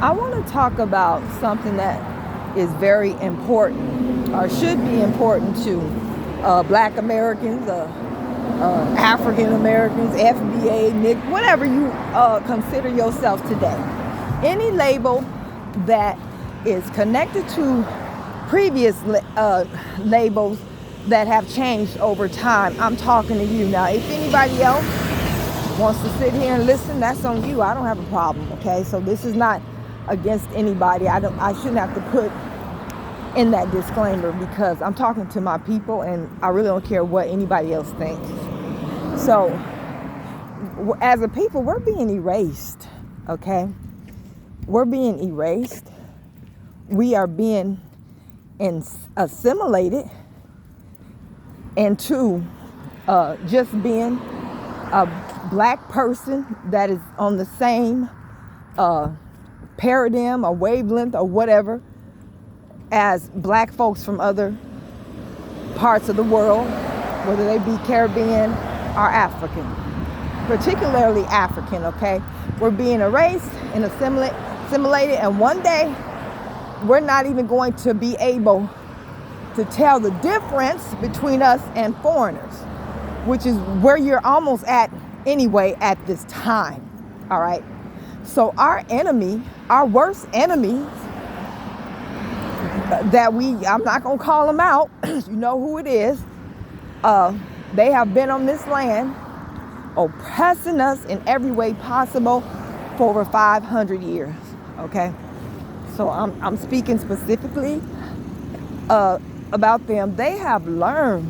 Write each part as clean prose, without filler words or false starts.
I want to talk about something that is very important, or should be important to Black Americans, African Americans, FBA, NIC, whatever you consider yourself today. Any label that is connected to previous labels that have changed over time. I'm talking to you now. If anybody else wants to sit here and listen, that's on you. I don't have a problem, okay? So this is not against anybody. I shouldn't have to put in that disclaimer because I'm talking to my people and I really don't care what anybody else thinks. So as a people, we're being erased, okay? We're being erased. We are being assimilated into just being a Black person that is on the same paradigm or wavelength or whatever as Black folks from other parts of the world, whether they be Caribbean or African, particularly African, okay? We're being erased and assimilated, and one day we're not even going to be able to tell the difference between us and foreigners, which is where you're almost at anyway at this time, all right? So our enemy, our worst enemies, I'm not gonna call them out, you know who it is, they have been on this land oppressing us in every way possible for over 500 years, okay? So I'm speaking specifically about them. They have learned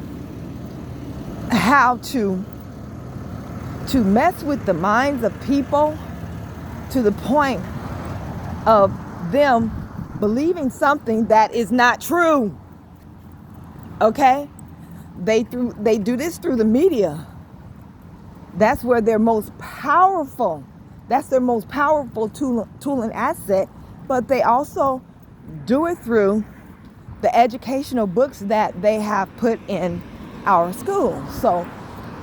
how to mess with the minds of people to the point of them believing something that is not true. Okay? They do this through the media. That's where they're most powerful. That's their most powerful tool and asset. But they also do it through the educational books that they have put in our schools. So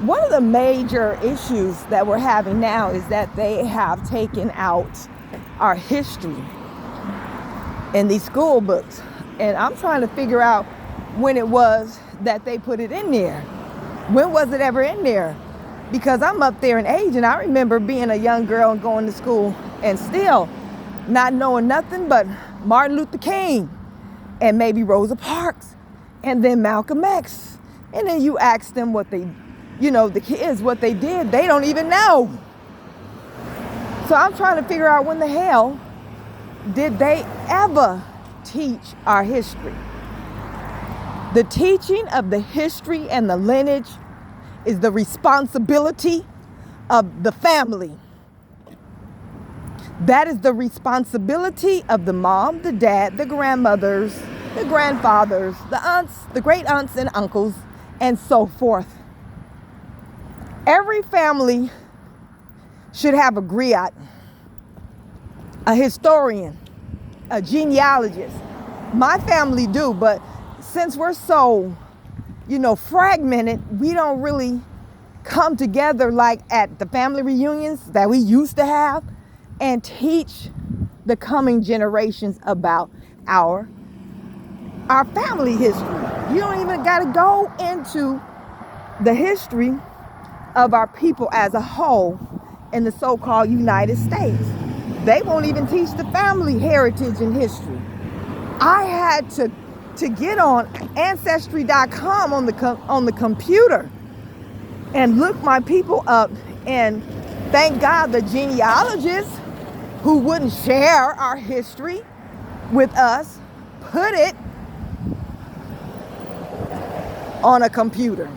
one of the major issues that we're having now is that they have taken out our history in these school books. And I'm trying to figure out when it was that they put it in there. When was it ever in there? Because I'm up there in age and I remember being a young girl and going to school and still not knowing nothing but Martin Luther King and maybe Rosa Parks and then Malcolm X. And then you ask them what they, the kids, what they did, they don't even know. So I'm trying to figure out when the hell did they ever teach our history? The teaching of the history and the lineage is the responsibility of the family. That is the responsibility of the mom, the dad, the grandmothers, the grandfathers, the aunts, the great aunts and uncles, and so forth. Every family should have a griot, a historian, a genealogist. My family do, but since we're so, fragmented, we don't really come together like at the family reunions that we used to have and teach the coming generations about our family history. You don't even got to go into the history of our people as a whole in the so-called United States. They won't even teach the family heritage and history. I had to get on Ancestry.com on the computer and look my people up, and thank God the genealogists who wouldn't share our history with us put it on a computer.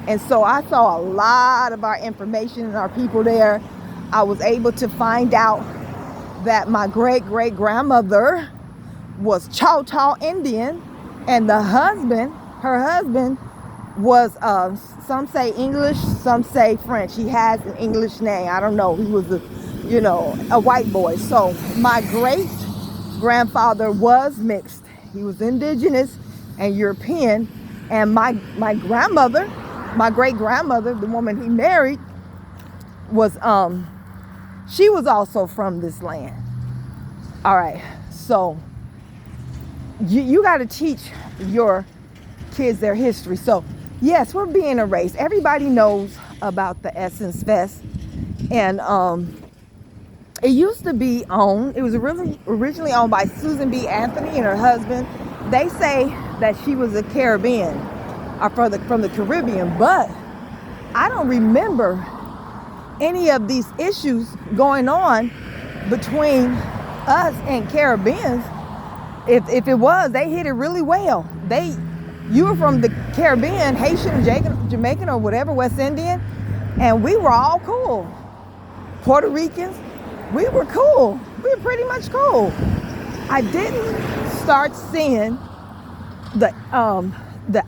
And so I saw a lot of our information and our people there. I was able to find out that my great-great-grandmother was Choctaw Indian, and her husband was, some say English, some say French. He has an English name. I don't know. He was a white boy. So my great-grandfather was mixed. He was indigenous and European. And my grandmother, my great-grandmother, the woman he married, was she was also from this land. All right, so you got to teach your kids their history. So yes, we're being erased. Everybody knows about the Essence Fest, and it used to be owned. It was originally owned by Susan B. Anthony and her husband. They say that she was a Caribbean, or from the Caribbean, but I don't remember any of these issues going on between us and Caribbeans. If it was, they hit it really well. You were from the Caribbean, Haitian, Jamaican, or whatever, West Indian, and we were all cool. Puerto Ricans, we were cool. We were pretty much cool. I didn't start seeing the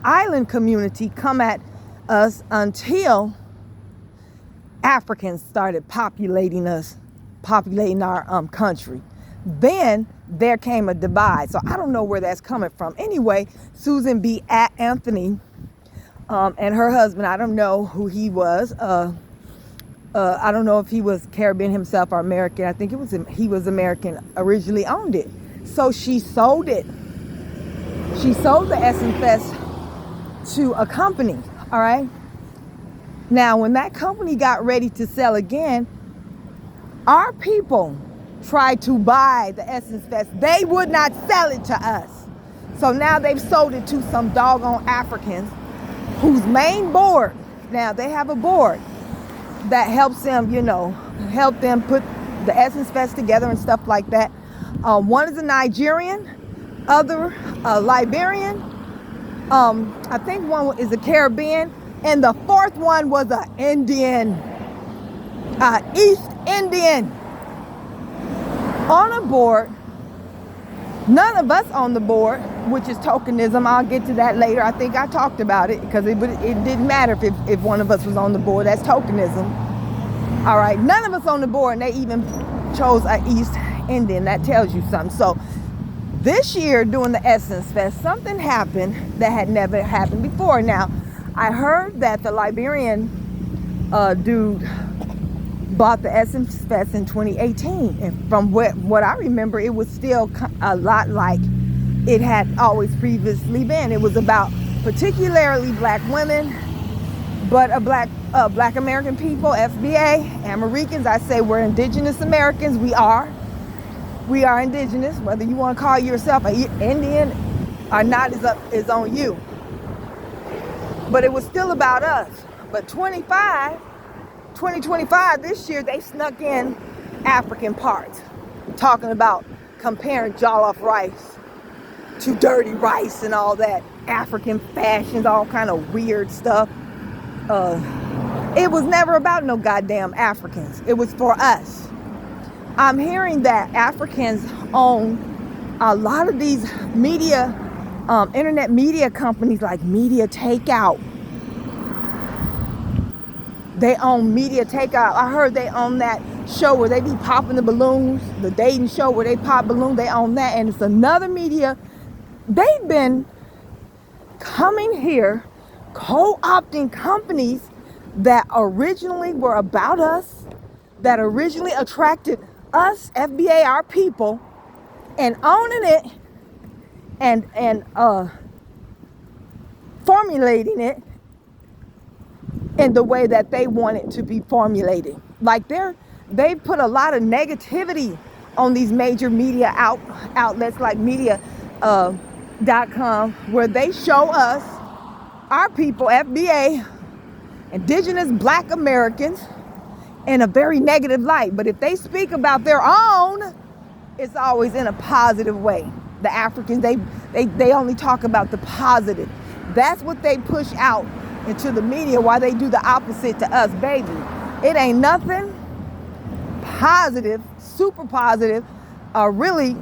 island community come at us until Africans started populating our country. Then there came a divide. So I don't know where that's coming from. Anyway, Susan B. Anthony and her husband, I don't know who he was. I don't know if he was Caribbean himself or American. I think he was American, originally owned it. So she sold it. She sold the Essence Fest to a company, all right? Now, when that company got ready to sell again, our people tried to buy the Essence Fest. They would not sell it to us. So now they've sold it to some doggone Africans whose main board, now they have a board that helps them, help them put the Essence Fest together and stuff like that. One is a Nigerian, other a Liberian, I think one is a Caribbean, and the fourth one was an Indian, East Indian. On a board, none of us on the board, which is tokenism. I'll get to that later. I think I talked about it because it didn't matter if one of us was on the board. That's tokenism. All right, none of us on the board, and they even chose an East Indian. That tells you something. So this year, during the Essence Fest, something happened that had never happened before. Now, I heard that the Liberian dude bought the Essence Fest in 2018, and from what I remember, it was still a lot like it had always previously been. It was about particularly black women, but black American people, FBA, Americans. I say we're indigenous Americans. We are indigenous. Whether you want to call yourself an Indian or not is on you. But it was still about us. But 2025, this year, they snuck in African parts, talking about comparing jollof rice to dirty rice and all that, African fashions, all kind of weird stuff. It was never about no goddamn Africans. It was for us. I'm hearing that Africans own a lot of these media, internet media companies like Media Takeout. They own Media Takeout. I heard they own that show where they be popping the balloons, the dating show where they pop balloons. They own that, and it's another media. They've been coming here, co-opting companies that originally were about us, that originally attracted us, FBA, our people, and owning it and formulating it in the way that they want it to be formulated. Like they put a lot of negativity on these major media outlets like media.com, where they show us, our people, FBA, indigenous black Americans, in a very negative light. But if they speak about their own, it's always in a positive way. The Africans, they only talk about the positive. That's what they push out into the media, while they do the opposite to us, baby. It ain't nothing positive, super positive, really,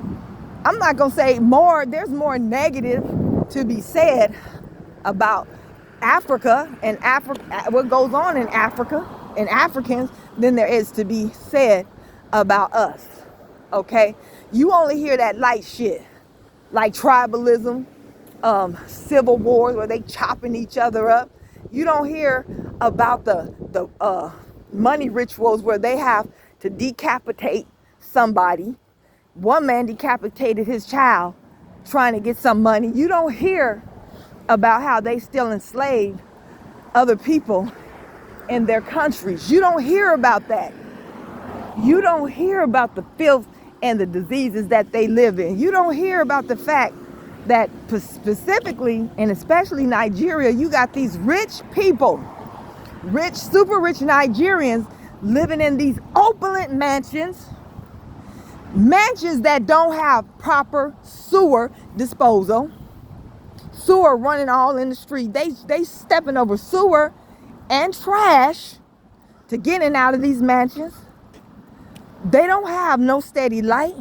I'm not gonna say more, there's more negative to be said about Africa and what goes on in Africa and Africans than there is to be said about us, okay? You only hear that light shit, like tribalism, civil wars where they chopping each other up. You don't hear about the money rituals where they have to decapitate somebody One man decapitated his child trying to get some money. You don't hear about how they still enslave other people in their countries. You don't hear about that. You don't hear about the filth and the diseases that they live in. You don't hear about the fact that specifically and especially Nigeria, you got these rich people, rich, super rich Nigerians living in these opulent mansions that don't have proper sewer disposal. Sewer running all in the street. They stepping over sewer and trash to get in and out of these mansions. They don't have no steady light.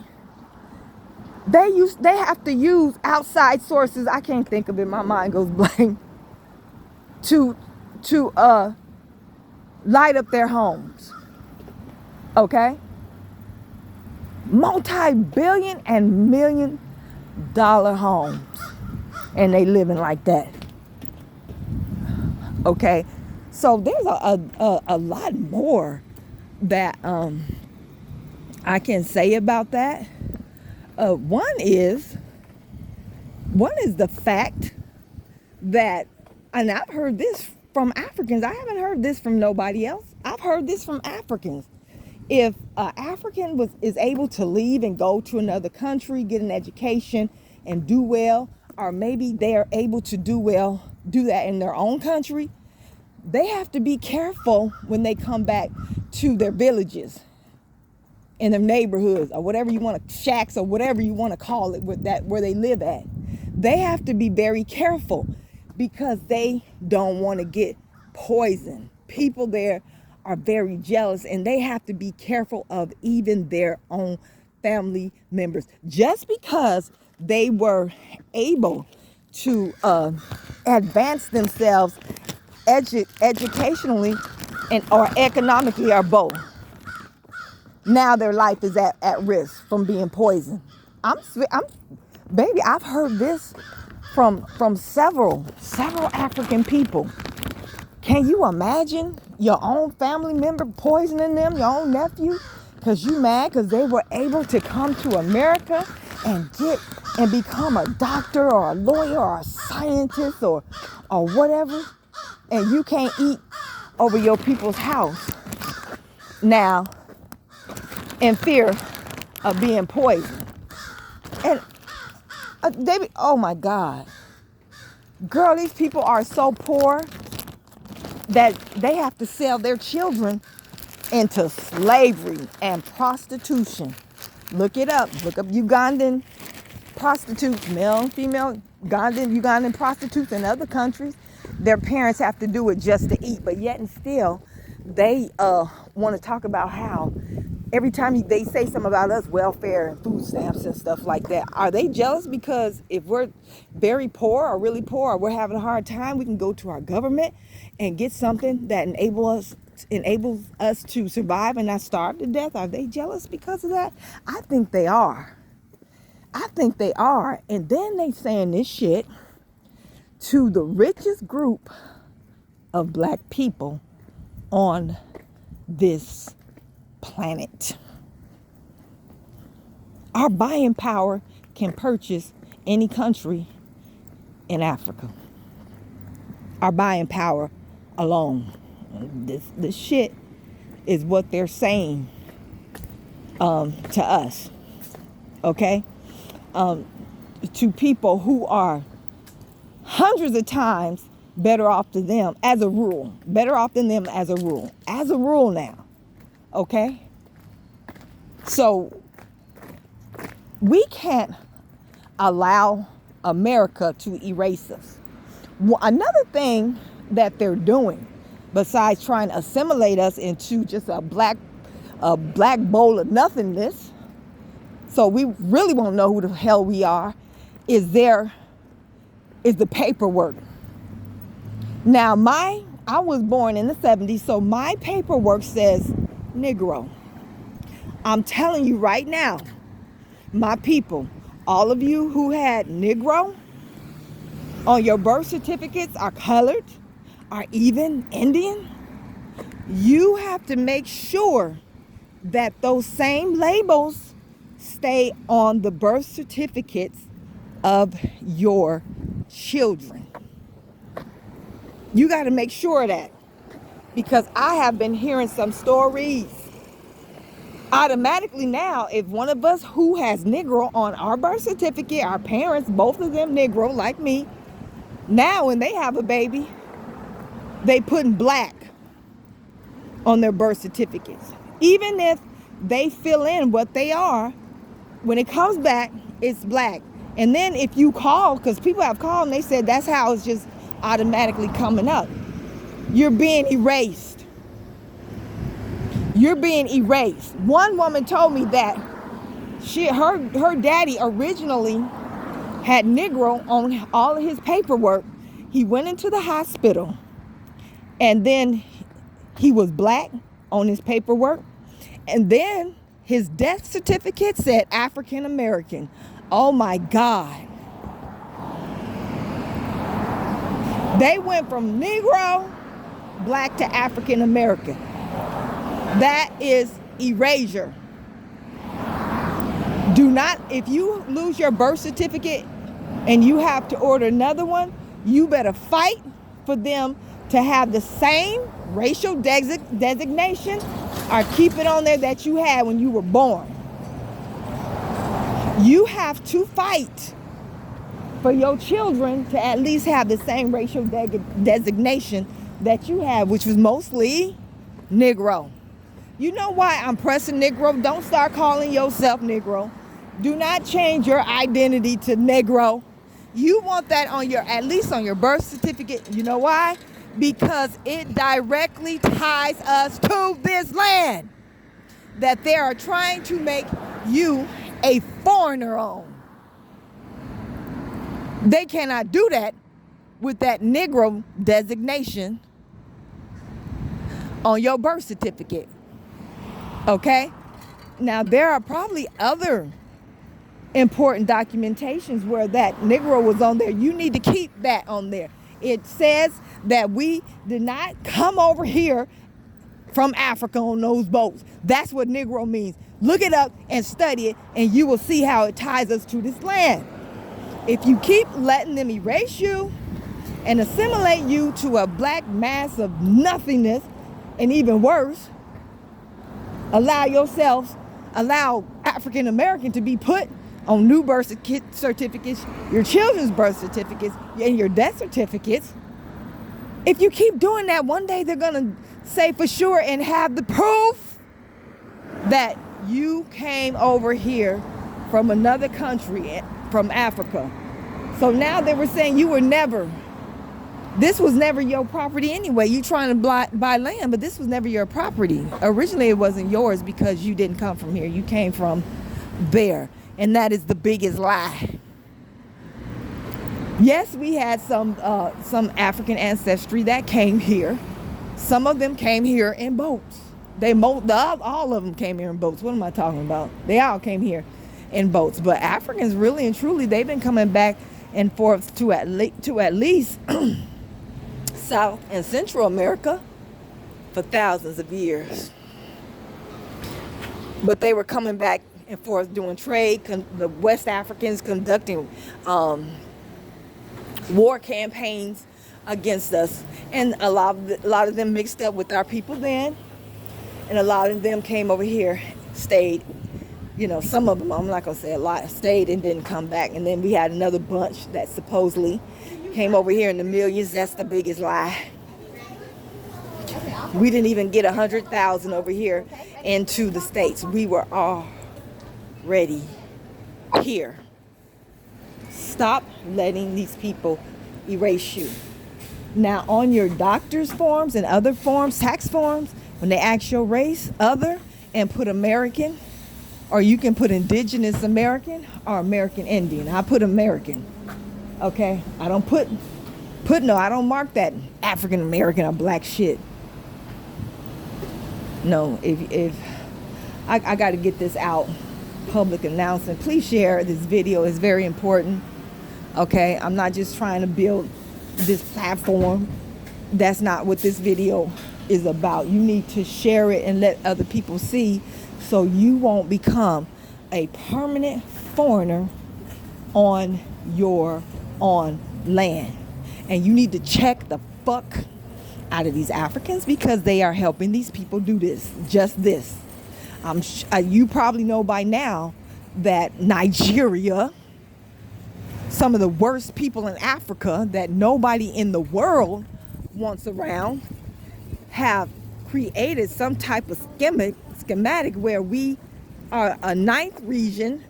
They have to use outside sources. I can't think of it. My mind goes blank. To light up their homes. Okay? Multi-billion and million-dollar homes. And they living like that. Okay? So there's a lot more that I can say about that. One is the fact that, and I've heard this from Africans. I haven't heard this from nobody else. I've heard this from Africans. If an African is able to leave and go to another country, get an education, and do well, or maybe they are able to do that in their own country, they have to be careful when they come back to their villages, in their neighborhoods, or whatever you want to, shacks, or whatever you want to call it, where they live at. They have to be very careful because they don't want to get poisoned. People there are very jealous, and they have to be careful of even their own family members. Just because they were able to advance themselves educationally or economically, or both, now their life is at risk from being poisoned. Baby, I've heard this from several African people. Can you imagine your own family member poisoning them, your own nephew, because you mad because they were able to come to America and become a doctor or a lawyer or a scientist or whatever, and you can't eat over your people's house now in fear of being poisoned. And oh my God. Girl, these people are so poor that they have to sell their children into slavery and prostitution. Look it up. Look up Ugandan prostitutes, male and female Ugandan prostitutes in other countries. Their parents have to do it just to eat, but yet and still, they want to talk about how every time they say something about us, welfare and food stamps and stuff like that. Are they jealous because if we're very poor or really poor or we're having a hard time, we can go to our government and get something that enables us to survive and not starve to death? Are they jealous because of that? I think they are. And then they saying this shit to the richest group of black people on this planet. Our buying power can purchase any country in Africa. Our buying power alone. This shit is what they're saying to us. Okay? To people who are hundreds of times better off than them as a rule. Better off than them as a rule. As a rule now. Okay? So we can't allow America to erase us. Another thing that they're doing, besides trying to assimilate us into just a black bowl of nothingness, so we really won't know who the hell we are, is the paperwork. Now, I was born in the 70s, so my paperwork says Negro. I'm telling you right now, my people, all of you who had Negro on your birth certificates, are colored, are even Indian, you have to make sure that those same labels stay on the birth certificates of your children. You got to make sure of that, because I have been hearing some stories. Automatically now, if one of us who has Negro on our birth certificate, our parents, both of them Negro like me, now when they have a baby, they putting black on their birth certificates. Even if they fill in what they are, when it comes back, it's black. And then if you call, because people have called and they said that's how it's just automatically coming up. You're being erased. You're being erased. One woman told me that her daddy originally had Negro on all of his paperwork. He went into the hospital and then he was black on his paperwork. And then his death certificate said African American. Oh my God. They went from Negro, black to African American. That is erasure. Do not, if you lose your birth certificate and you have to order another one, you better fight for them to have the same racial designation, or keep it on there that you had when you were born. You have to fight for your children to at least have the same racial designation that you have, which was mostly Negro. You know why I'm pressing Negro? Don't start calling yourself Negro. Do not change your identity to Negro. You want that on your, at least on your birth certificate. You know why? Because it directly ties us to this land that they are trying to make you a foreigner on. They cannot do that with that Negro designation on your birth certificate. Okay? Now, there are probably other important documentations where that Negro was on there. You need to keep that on there. It says that we did not come over here from Africa on those boats. That's what Negro means. Look it up and study it, and you will see how it ties us to this land. If you keep letting them erase you and assimilate you to a black mass of nothingness, and even worse, allow African American to be put on new birth certificates, your children's birth certificates, and your death certificates. If you keep doing that, one day they're going to say for sure and have the proof that you came over here from another country, from Africa. So now they were saying this was never your property anyway. You trying to buy land, but this was never your property. Originally, it wasn't yours because you didn't come from here. You came from there. And that is the biggest lie. Yes, we had some African ancestry that came here. Some of them came here in boats. All of them came here in boats. What am I talking about? They all came here in boats. But Africans, really and truly, they've been coming back and forth to at least South and Central America for thousands of years. But they were coming back and forth doing trade. The West Africans conducting war campaigns against us, and a lot of them mixed up with our people then, and a lot of them came over here, stayed. Some of them, I'm not gonna say a lot, stayed and didn't come back. And then we had another bunch that supposedly came over here in the millions. That's the biggest lie. We didn't even get 100,000 over here into the States. We were already here. Stop letting these people erase you. Now, on your doctor's forms and other forms, tax forms, when they ask your race, other, and put American, or you can put Indigenous American or American Indian. I put American. Okay? I don't I don't mark that African American or black shit. No, if I got to get this out, public announcement. Please share this video. It's very important. Okay? I'm not just trying to build this platform. That's not what this video is about. You need to share it and let other people see, so you won't become a permanent foreigner on your land. And you need to check the fuck out of these Africans, because they are helping these people do just this. You probably know by now that Nigeria, some of the worst people in Africa that nobody in the world wants around, have created some type of schematic where we are a ninth region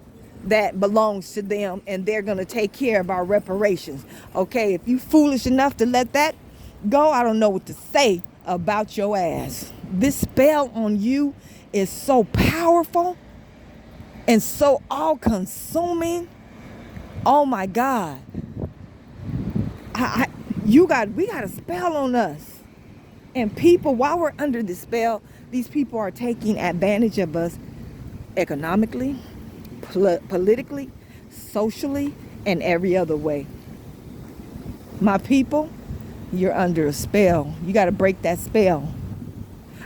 that belongs to them, and they're going to take care of our reparations. Okay, if you foolish enough to let that go, I don't know what to say about your ass. This spell on you is so powerful and so all-consuming. Oh my God. We got a spell on us. And people, while we're under the spell, these people are taking advantage of us economically, politically, socially, and every other way. My people, you're under a spell. You got to break that spell.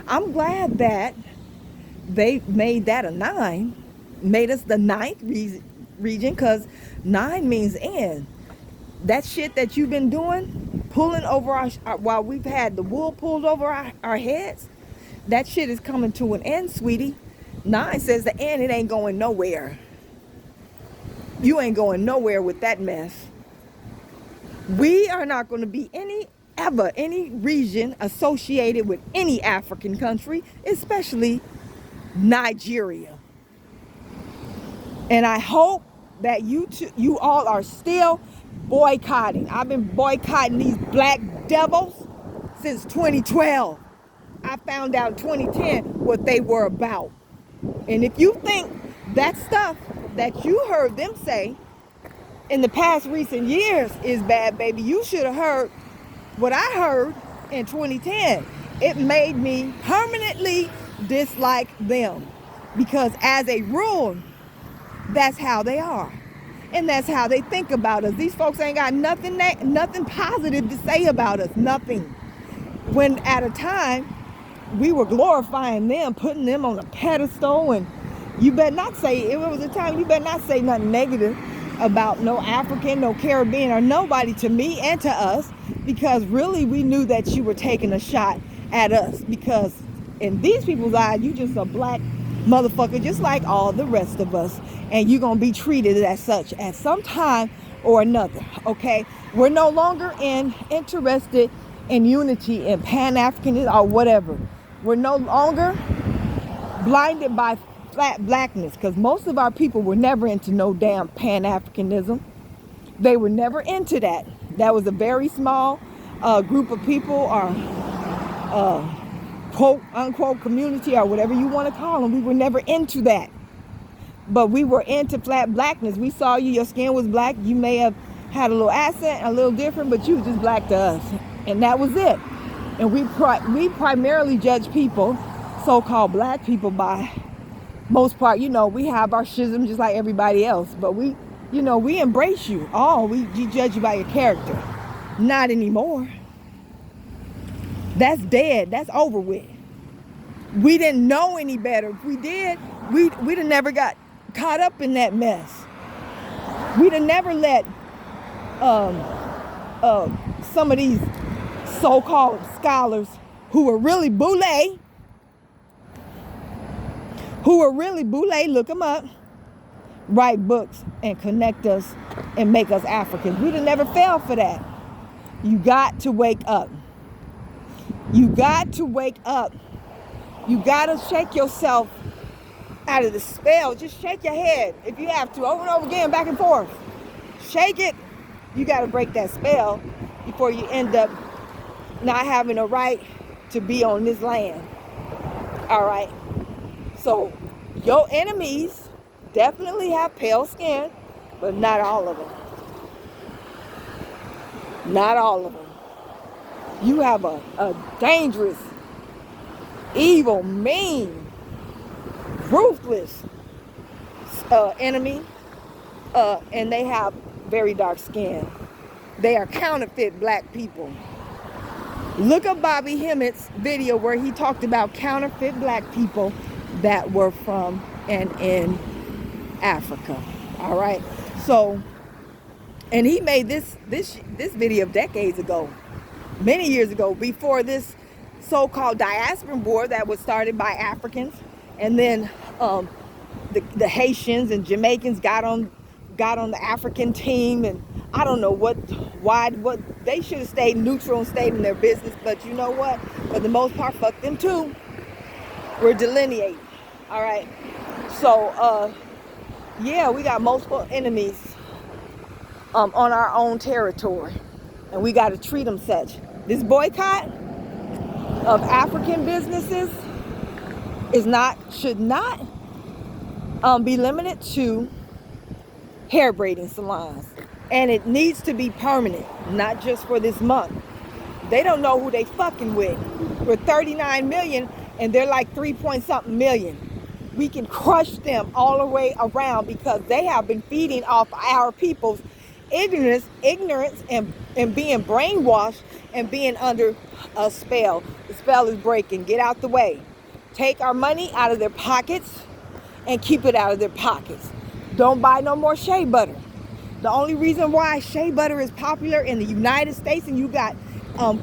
I'm glad that they made that a 9, made us the 9th region, because 9 means end. That shit that you've been doing, pulling over while we've had the wool pulled over our heads, that shit is coming to an end, sweetie. 9 says the end, it ain't going nowhere. You ain't going nowhere with that mess. We are not going to be any region associated with any African country, especially Nigeria. And I hope that you all are still boycotting. I've been boycotting these black devils since 2012. I found out in 2010 what they were about. And if you think that stuff that you heard them say in the past recent years is bad, baby, you should have heard what I heard in 2010. It made me permanently dislike them, because as a rule, that's how they are. And that's how they think about us. These folks ain't got nothing positive to say about us. Nothing. When at a time, we were glorifying them, putting them on a pedestal, and you better not say, it was a time you better not say nothing negative about no African, no Caribbean, or nobody to me and to us, because really we knew that you were taking a shot at us, because in these people's eyes, you just a black motherfucker just like all the rest of us, and you're gonna be treated as such at some time or another. Okay, we're no longer interested in unity and Pan-Africanism or whatever. We're no longer blinded by flat blackness, because most of our people were never into no damn Pan-Africanism. They were never into that. That was a very small group of people, or quote unquote community, or whatever you want to call them. We were never into that. But we were into flat blackness. We saw you, your skin was black. You may have had a little accent, a little different, but you was just black to us. And that was it. And we primarily judge people, so-called black people, by most part. You know, we have our schism just like everybody else. But we embrace you. We judge you by your character. Not anymore. That's dead. That's over with. We didn't know any better. If we did, we'd have never got caught up in that mess. We'd have never let some of these so-called scholars who were really boule, look them up, write books and connect us and make us Africans. We'd have never fell for that. You got to wake up. You got to wake up. You got to shake yourself out of the spell. Just shake your head if you have to, over and over again, back and forth. Shake it. You got to break that spell before you end up not having a right to be on this land. All right. So your enemies definitely have pale skin, but not all of them. Not all of them. You have a dangerous, evil, mean, ruthless enemy, and they have very dark skin. They are counterfeit black people. Look up Bobby Hemmett's video where he talked about counterfeit black people that were from and in Africa. All right. So, and he made this video decades ago, many years ago, before this so-called diaspora war that was started by Africans, and then the Haitians and Jamaicans got on the African team, and I don't know what they should have stayed neutral and stayed in their business, but you know what? For the most part, fuck them too. We're delineating. All right. So yeah, we got multiple enemies on our own territory, and we got to treat them such. This boycott of African businesses should not be limited to hair braiding salons, and it needs to be permanent, not just for this month. They don't know who they fucking with. We're 39 million and they're like 3-point-something million. We can crush them all the way around because they have been feeding off our people's ignorance and being brainwashed and being under a spell. The spell is breaking. Get out the way. Take our money out of their pockets and keep it out of their pockets. Don't buy no more shea butter. The only reason why shea butter is popular in the United States, and you got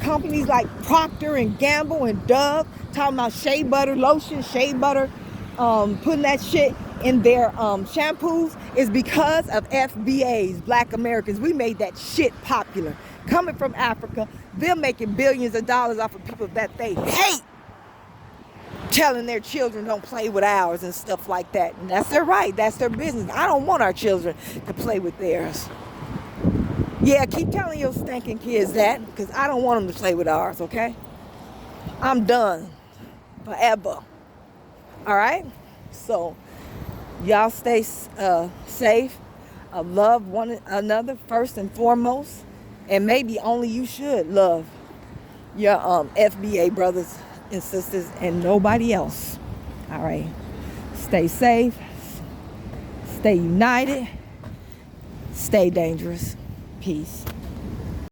companies like Procter and Gamble and Dove talking about shea butter lotion, shea butter, putting that shit in their shampoos, is because of FBAs, Black Americans. We made that shit popular. Coming from Africa, they're making billions of dollars off of people that they hate, telling their children don't play with ours and stuff like that. And that's their right. That's their business. I don't want our children to play with theirs. Yeah, keep telling your stinking kids that, because I don't want them to play with ours, okay? I'm done. Forever. All right? So, y'all stay safe. Love one another first and foremost. And maybe only you should love your FBA brothers and sisters and nobody else. All right? Stay safe. Stay united. Stay dangerous. Peace.